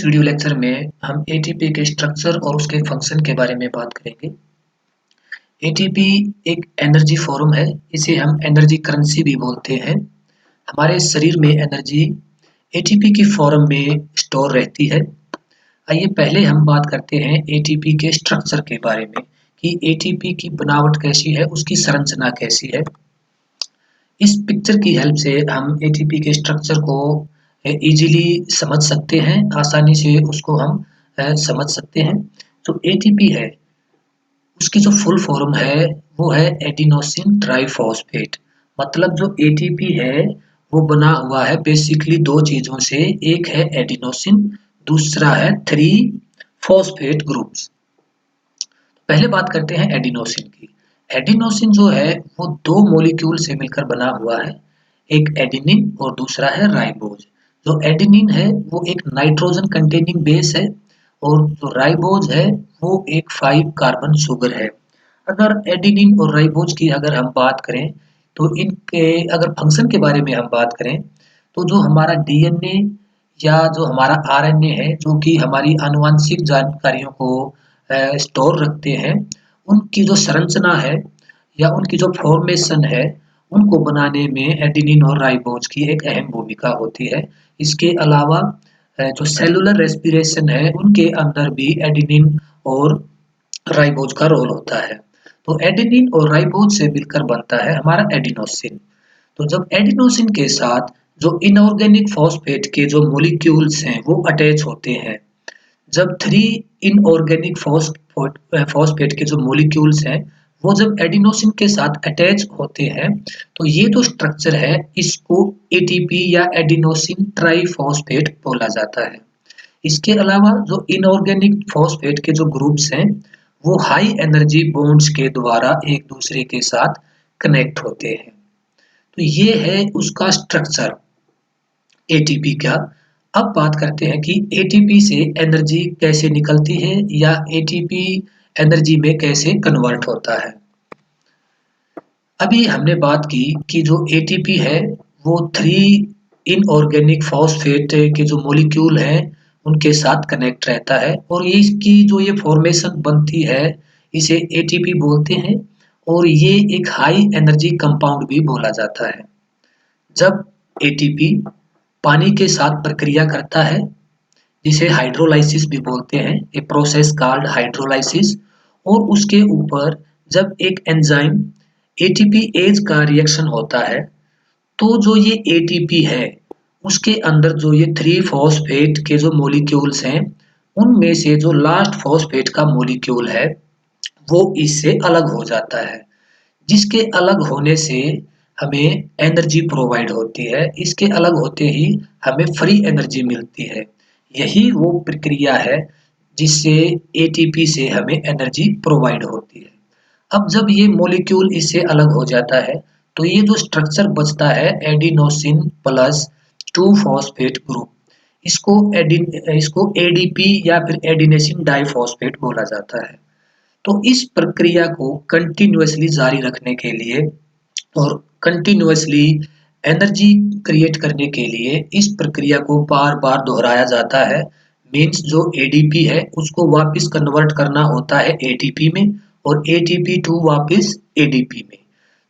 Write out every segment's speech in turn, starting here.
Video lecture में हम ATP के स्ट्रक्चर और उसके फंक्शन के बारे में बात करेंगे। एटीपी एक एनर्जी फॉर्म है, इसे हम एनर्जी करेंसी भी बोलते हैं। हमारे शरीर में एनर्जी एटीपी की फॉर्म में स्टोर रहती है। आइए पहले हम बात करते हैं एटीपी के स्ट्रक्चर के बारे में कि एटीपी की बनावट कैसी है, उसकी संरचना कैसी है। इस पिक्चर की हेल्प से हम एटीपी के स्ट्रक्चर को इजीली समझ सकते हैं, आसानी से उसको हम समझ सकते हैं। तो एटीपी है, उसकी जो फुल फॉर्म है वो है एडिनोसिन ट्राइफॉस्फेट। मतलब जो एटीपी है वो बना हुआ है बेसिकली दो चीजों से, एक है एडिनोसिन, दूसरा है थ्री फॉस्फेट ग्रुप्स। पहले बात करते हैं एडिनोसिन की। एडिनोसिन जो है वो दो मॉलिक्यूल से मिलकर बना हुआ है, एक एडेनिन और दूसरा है राइबोज। जो एडेनिन है वो एक नाइट्रोजन कंटेनिंग बेस है और जो राइबोज है वो एक 5 कार्बन शुगर है। अगर एडेनिन और राइबोज की अगर हम बात करें तो इनके अगर फंक्शन के बारे में हम बात करें तो जो हमारा डीएनए या जो हमारा आरएनए है जो कि हमारी आनुवंशिक जानकारियों को स्टोर रखते हैं, उनकी जो संरचना है या उनकी जो फॉर्मेशन है उनको बनाने में एडेनिन और राइबोज की एक अहम भूमिका होती है। इसके अलावा जो सेलुलर रेस्पिरेशन है उनके अंदर भी एडेनिन और राइबोज का रोल होता है। तो एडेनिन और राइबोज से मिलकर बनता है हमारा एडिनोसिन। तो जब एडिनोसिन के साथ जो इनऑर्गेनिक फॉस्फेट के जो मॉलिक्यूल्स हैं वो अटैच होते हैं, जब थ्री इनऑर्गेनिक फॉस्फेट के जो मॉलिक्यूल्स हैं वो जब एडिनोसिन के साथ अटैच होते हैं तो ये जो स्ट्रक्चर है इसको एटीपी या एडिनोसिन ट्राइफॉस्फेट बोला जाता है। इसके अलावा जो इनऑर्गेनिक फॉस्फेट के जो ग्रुप्स हैं वो हाई एनर्जी बॉन्ड्स के द्वारा एक दूसरे के साथ कनेक्ट होते हैं। तो ये है उसका स्ट्रक्चर एटीपी का। अब बात करते हैं कि एटीपी से एनर्जी कैसे निकलती है या एटीपी एनर्जी में कैसे कन्वर्ट होता है। अभी हमने बात की कि जो एटीपी है वो थ्री इनऑर्गेनिक फॉस्फेट के जो मॉलिक्यूल हैं उनके साथ कनेक्ट रहता है और ये इसकी जो ये फॉर्मेशन बनती है इसे एटीपी बोलते हैं और ये एक हाई एनर्जी कंपाउंड भी बोला जाता है। जब एटीपी पानी के साथ प्रक्रिया करता है जिसे हाइड्रोलाइसिस भी बोलते हैं, ए प्रोसेस कॉल्ड हाइड्रोलाइसिस, और उसके ऊपर जब एक एंजाइम एटीपी एज का रिएक्शन होता है तो जो ये एटीपी है उसके अंदर जो ये थ्री फॉस्फेट के जो मॉलिक्यूल्स हैं उनमें से जो लास्ट फॉस्फेट का मॉलिक्यूल है वो इससे अलग हो जाता है, जिसके अलग होने से हमें एनर्जी प्रोवाइड होती है। इसके अलग होते ही हमें फ्री एनर्जी मिलती है। यही वो प्रक्रिया है जिससे एटीपी से हमें एनर्जी प्रोवाइड होती है। अब जब ये मॉलिक्यूल इससे अलग हो जाता है तो ये जो स्ट्रक्चर बचता है एडिनोसिन प्लस 2 फॉस्फेट ग्रुप, इसको एडीपी या फिर एडिनोसिन डाइफॉस्फेट बोला जाता है। तो इस प्रक्रिया को कंटिन्यूअसली जारी रखने के लिए और कंटिन्यूअसली एनर्जी क्रिएट करने के लिए इस प्रक्रिया को बार बार दोहराया जाता है। मीन्स जो एडीपी है उसको वापस कन्वर्ट करना होता है एटीपी में और एटीपी टू वापस एडीपी में।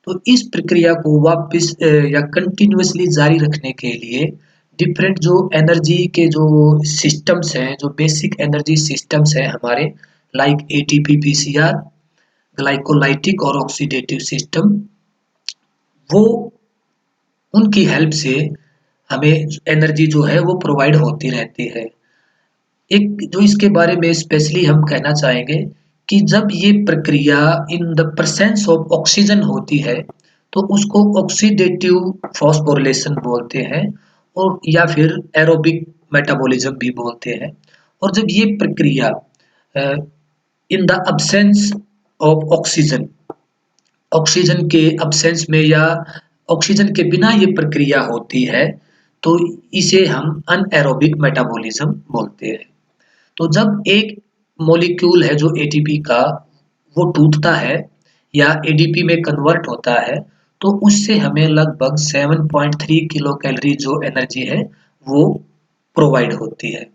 तो इस प्रक्रिया को वापस या कंटिन्यूअसली जारी रखने के लिए डिफरेंट जो एनर्जी के जो सिस्टम्स हैं, जो बेसिक एनर्जी सिस्टम्स हैं हमारे, लाइक एटीपी पीसीआर, ग्लाइकोलाइटिक और ऑक्सीडेटिव सिस्टम, वो उनकी हेल्प से हमें एनर्जी जो है वो प्रोवाइड होती रहती है। एक जो इसके बारे में स्पेशली हम कहना चाहेंगे कि जब ये प्रक्रिया in the presence of oxygen होती है तो उसको ऑक्सीडेटिव फॉस्फोरिलेशन बोलते हैं और या फिर एरोबिक मेटाबॉलिज्म भी बोलते हैं। और जब ये प्रक्रिया in the absence of oxygen, oxygen के अब्सेंस में या ऑक्सीजन के बिना ये प्रक्रिया होती है तो इसे हम अनएरोबिक मेटाबॉलिज्म बोलते हैं। तो जब एक मॉलिक्यूल है जो एटीपी का वो टूटता है या एडीपी में कन्वर्ट होता है तो उससे हमें लगभग 7.3 किलो कैलोरी जो एनर्जी है वो प्रोवाइड होती है।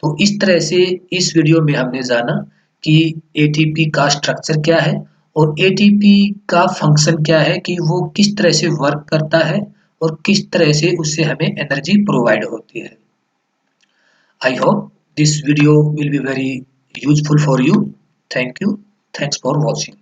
तो इस तरह से इस वीडियो में हमने जाना कि एटीपी का स्ट्रक्चर क्या है और एटीपी का फंक्शन क्या है, कि वो किस तरह से वर्क करता है और किस तरह से उससे हमें एनर्जी प्रोवाइड होती है। I hope this video will be very useful for you. Thank you. Thanks for watching.